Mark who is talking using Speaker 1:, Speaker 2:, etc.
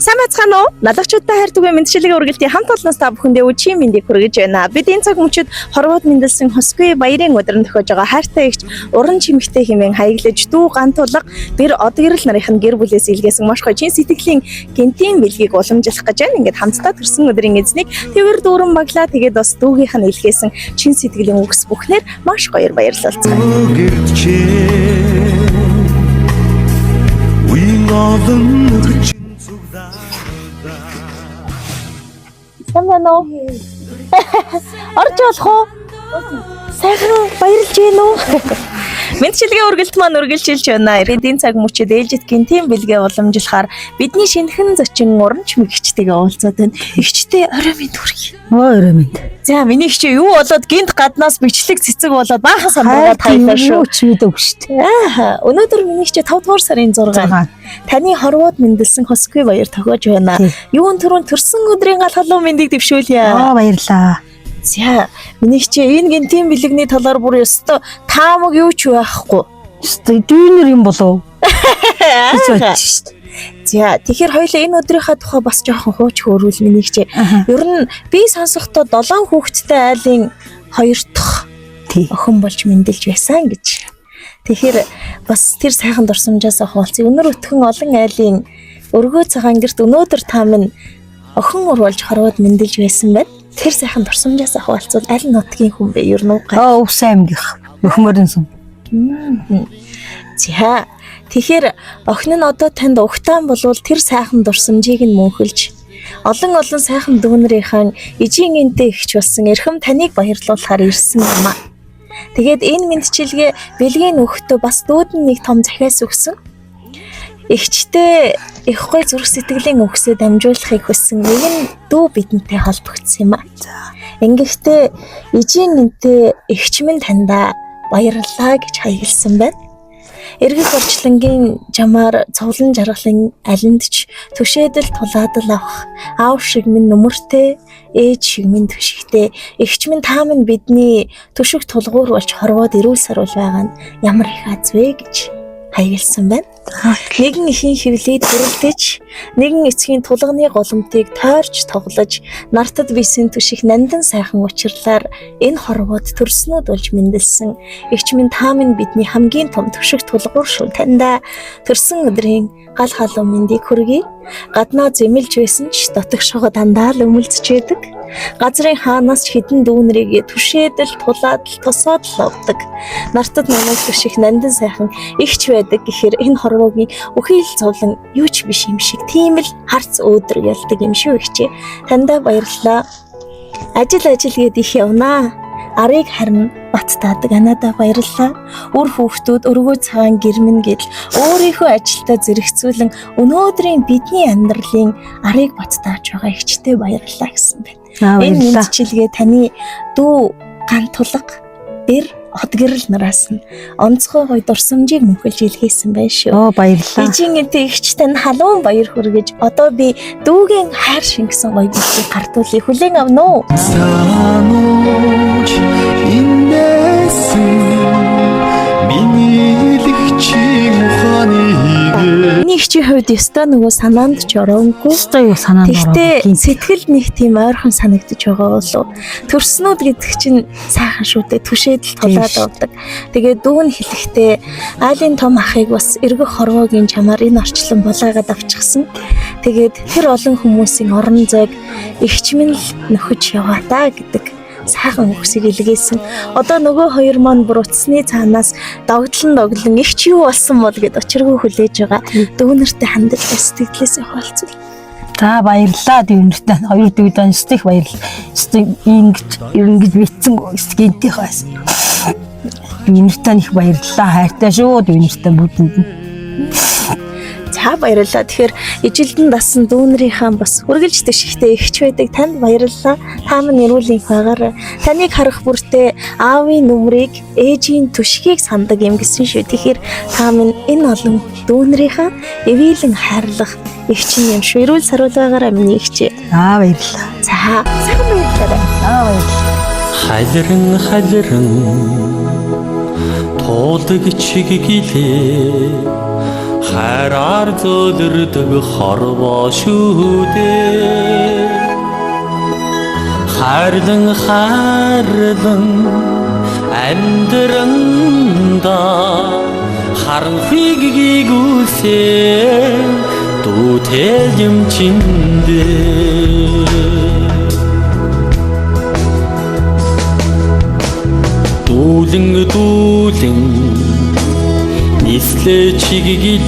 Speaker 1: Сайн байцгаана уу? Налагчуудтай хайр түгээн мэдчилгээ үргэлтийн хамт олноос та бүхэндээ өчийн мэндийг хүргэж байна. Бид энэ цаг мөчид хорвоод мэндэлсэн Хосгүй баярын өдрөнд төхөж байгаа хайртай эгч уран чимэгтэй хэмээн хаяглаж дүү гантулга бэр од гэрэл нарын гэр бүлээс илгээсэн маш гоё чин сэтгэлийн гинтийн бэлгийг уламжлах гэж байна. Ингээд хамтдаа төрсөн өдрийн эзнийг тэрвэр дүүрэн баглаа. Тэгээд бас дүүгийнх нь илгээсэн чин сэтгэлийн үгс бүхнээр маш гоёор баярлалцгаая. Самбано. Орж болох уу? Сайхан баярлж гин үү? Мэдчилгээ үргэлт маань үргэлжилж байна. Иргэдийн цаг мөчид ээлжит гинтийн бэлгээ уламжлахаар бидний шинэхэн зочин урамч мэгчтэйгээ уулзаад байна. Игчтэй орой минь хүргье.
Speaker 2: Орой минь.
Speaker 1: За миний игчээ юу болоод гинт гаднаас бичлэг цэцэг болоод баахан самбараа тайлаа шүү.
Speaker 2: Ч мэдээгүй шүү дээ.
Speaker 1: Өнөөдөр миний игчээ 5 дугаар сарын 6. Таны хорвоод мэндэлсэн Хосгүй баяр тохиож байна. Юун түрүүн төрсөн өдрийн гал халуун мэндийг дэвшүүлье.
Speaker 2: Баярлаа.
Speaker 1: За миний игчээ энэ гинтийн бэлэгний талаар бүр ёстой таамаг юу ч байхгүй.
Speaker 2: Ёстой дүүнер юм болов.
Speaker 1: За тэгэхээр хоёлаа энэ өдрийнхаа тухай бас жоохон хууч хөөрүүл миний игчээ. Ер нь би сонсохдоо 7 хүүхэдтэй айлын 2 дахь охин болж мэндэлж байсан гэж. Тэгэхээр бас тэр сайхан дурсамжаас хаваалцсан. Өнөр өтгөн олон айлын өргөө цагаан гэрт өнөөдөр та минь охин урвалж хорвоод мэндэлж байсан байна. Тэр сайхан дурсамжаас хаваалцвал аль нутгийн хүн бэ? Ер нь
Speaker 2: Өвс аймгийнх. Мөхмөрөн сүм.
Speaker 1: За тэгэхээр охин нь одоо танд угтаан болвол тэр сайхан дурсамжийг нь мөнхөлж олон сайхан дүүнрийнхэн эжийн энтэй ихч болсон эрхэм таныг баярлуулахаар ирсэн юм аа. Тэгээд энэ мэдчилгээ бэлгийн өгтөө бас дүүд нь нэг том захиас өгсөн. Игчтэй их гой зүрх сэтгэлийн өгсөд дамжуулахыг хүссэн нэгэн дүү бидэнтэй холбогдсон юм аа. Ингэхдээ эжийн энтэй игч минь тандаа баярлалаа гэж хаягдсан байна. Эргэх орчлонгийн жамаар цовлон жаргалын алинд ч түшээдэл тулаадал авах аав шиг минь нүмертэй ээж шиг минь түшигтэй эгч минь та минь бидний түшиг тулгуур болж хорвоод ирүүл саруул байгаа нь ямар их аз вэ гэж хаягдсан байна. Нэгэн ихийн хөвлөд хүрэлтэж нэгэн эцгийн тулганы голомтыг тойрч тоглож нартад бисэн түших нандан сайхан учирлаар энэ хорвоод төрснөд болж мэндэлсэн эгч минь та минь бидний хамгийн том түшиг тулгуур шүү тандаа төрсөн өдрийн гал халуун мэндийг хүргэе. Гаднаа зэмэлж байсан ч дотогшоо дандаа л өмөлцөж байдаг. Газрын хаанаас хідэн дүүнрийг түшээдэл тулаадал тосоод л авдаг. Нартад намайг түших нандан сайхан ихч байдаг гэхээр энэ хорвоогийн үхэл зовлон юу ч биш юм шиг тийм л харц өөдрөг ялдаг юм шүү ихчээ. Тандаа баярлалаа. Ажил гээд их явнаа. Арыг харин баттаадаг анадаа баярлалаа. Үр хүүхдүүд өргөө цагаан гэрмэн гэл өөрийнхөө ажилдаа зэрэгцүүлэн өнөөдрийн бидний амьдралын арыг баттааж байгаа ихчтэй баярлалаа гэсэн байна. Энэ мэдчилгээ таны дүү гантулга бэр од гэрэл нараас нь онцгой гоё дурсамжийг мөнхөлж илгээсэн байна шүү.
Speaker 2: Баярлалаа.
Speaker 1: Эжийн энтэй ихч тань халуун баяр хүргэж одоо би дүүгийн хайр шингэсэн гоё бүхнийг гартуулъя. Хүлээн авна уу? Миний ихчийн хувьд ёстой нөгөө санаанд ч ороонгүй.
Speaker 2: Ёстой юу санаанд ороо.
Speaker 1: Гэхдээ сэтгэл нэг тийм ойрхон санагдаж байгаа болов. Төрснүүд гэдэг чинь сайхан шүү дээ. Түшээдэл тулаад авдаг. Тэгээд дүүн хэлэхдээ айлын том ахыг бас эргэх хорвоогийн чамаар энэ орчлон булаагаад авчихсан. Тэгээд тэр олон хүмүүсийн орон зайг ихч минь л нөхөж яваа та гэдэг сайхан үгсийг илгээсэн. Одоо нөгөө хоёр маань бүр утасны цаанаас догдлон ихч юу болсон бол гэд очиргүй хүлээж байгаа. Дүүнэртэй хандаж сэтгэлээсээ хаалцвал.
Speaker 2: За баярлалаа дүүнэртэй. Хоёр дүүд онцлох баярлалаа. Ингэж битсэн гинтийн хаас. Дүүнэртэй их баярлалаа. Хайртай шүү дүүнэртэй бүдэнд. За баярлалаа. Тэгэхээр ижилдэн дасан дүүнрийнхаа бас үргэлж төшигтэй ихч байдаг танд баярлалаа. Та минь эрүүлийн байгаарай. Таныг харах бүртээ аавын нүмрийг ээжийн түшгийг сандаг юм гэсэн шүү. Тэгэхээр та минь энэ олон дүүнрийнхаа эвийлэн хайрлах ихчин юм шүү. Эрүүл саруул байгаарай миний ихчээ. Баярлалаа.
Speaker 1: За сайхан баярлалаа.
Speaker 2: Баярлалаа.
Speaker 3: Халиран туулдаг чиг гэлээ хайраар зөөлрдөг хорвоо шүү дээ хайрлан хайрлан амьдранда харанхыг гүйсээ дүүтэй юм чиндээ дүүлэн нислээ чиглээ